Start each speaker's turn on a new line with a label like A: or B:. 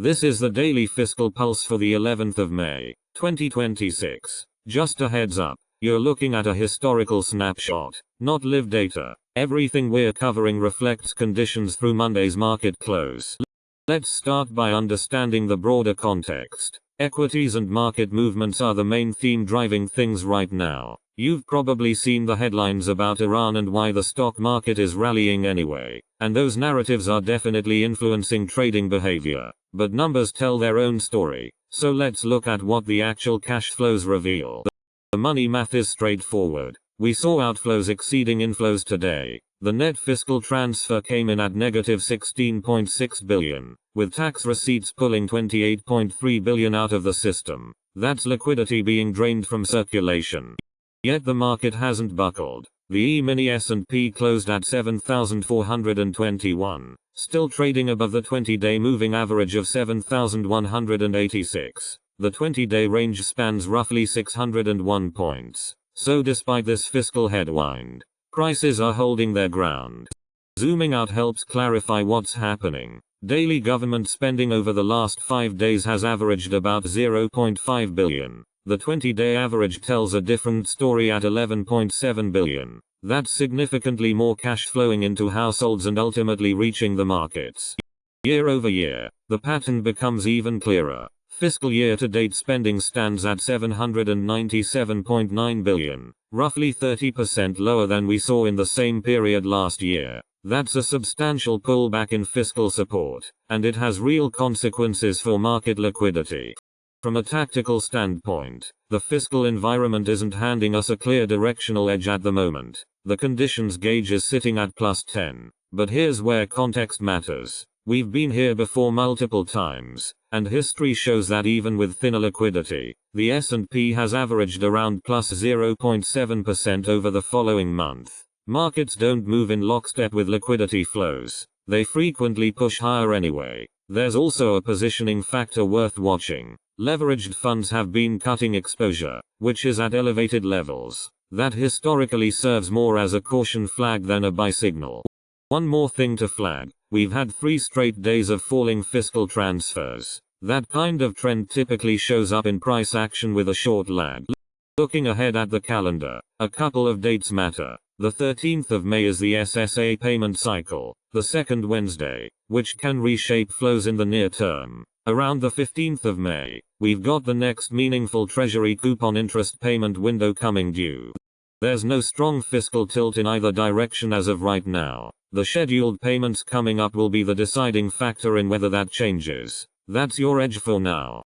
A: This is the daily fiscal pulse for the 11th of May, 2026. Just a heads up, you're looking at a historical snapshot, not live data. Everything we're covering reflects conditions through Monday's market close. Let's start by understanding the broader context. Equities and market movements are the main theme driving things right now. You've probably seen the headlines about Iran and why the stock market is rallying anyway, and those narratives are definitely influencing trading behavior. But numbers tell their own story, so let's look at what the actual cash flows reveal. The money math is straightforward. We saw outflows exceeding inflows today. The net fiscal transfer came in at negative 16.6 billion, with tax receipts pulling 28.3 billion out of the system. That's liquidity being drained from circulation. Yet the market hasn't buckled. The E-mini S&P closed at 7,421, still trading above the 20-day moving average of 7,186. The 20-day range spans roughly 601 points. So despite this fiscal headwind, prices are holding their ground. Zooming out helps clarify what's happening. Daily government spending over the last 5 days has averaged about 0.5 billion. The 20-day average tells a different story at 11.7 billion. That's significantly more cash flowing into households and ultimately reaching the markets. Year over year, the pattern becomes even clearer. Fiscal year-to-date spending stands at 797.9 billion, roughly 30% lower than we saw in the same period last year. That's a substantial pullback in fiscal support, and it has real consequences for market liquidity. From a tactical standpoint, the fiscal environment isn't handing us a clear directional edge at the moment. The conditions gauge is sitting at +10. But here's where context matters. We've been here before multiple times, and history shows that even with thinner liquidity, the S&P has averaged around +0.7% over the following month. Markets don't move in lockstep with liquidity flows. They frequently push higher anyway. There's also a positioning factor worth watching. Leveraged funds have been cutting exposure, which is at elevated levels. That historically serves more as a caution flag than a buy signal. One more thing to flag. We've had 3 straight days of falling fiscal transfers. That kind of trend typically shows up in price action with a short lag. Looking ahead at the calendar, a couple of dates matter. The 13th of May is the SSA payment cycle, the second Wednesday, which can reshape flows in the near term. Around the 15th of May, we've got the next meaningful Treasury coupon interest payment window coming due. There's no strong fiscal tilt in either direction as of right now. The scheduled payments coming up will be the deciding factor in whether that changes. That's your edge for now.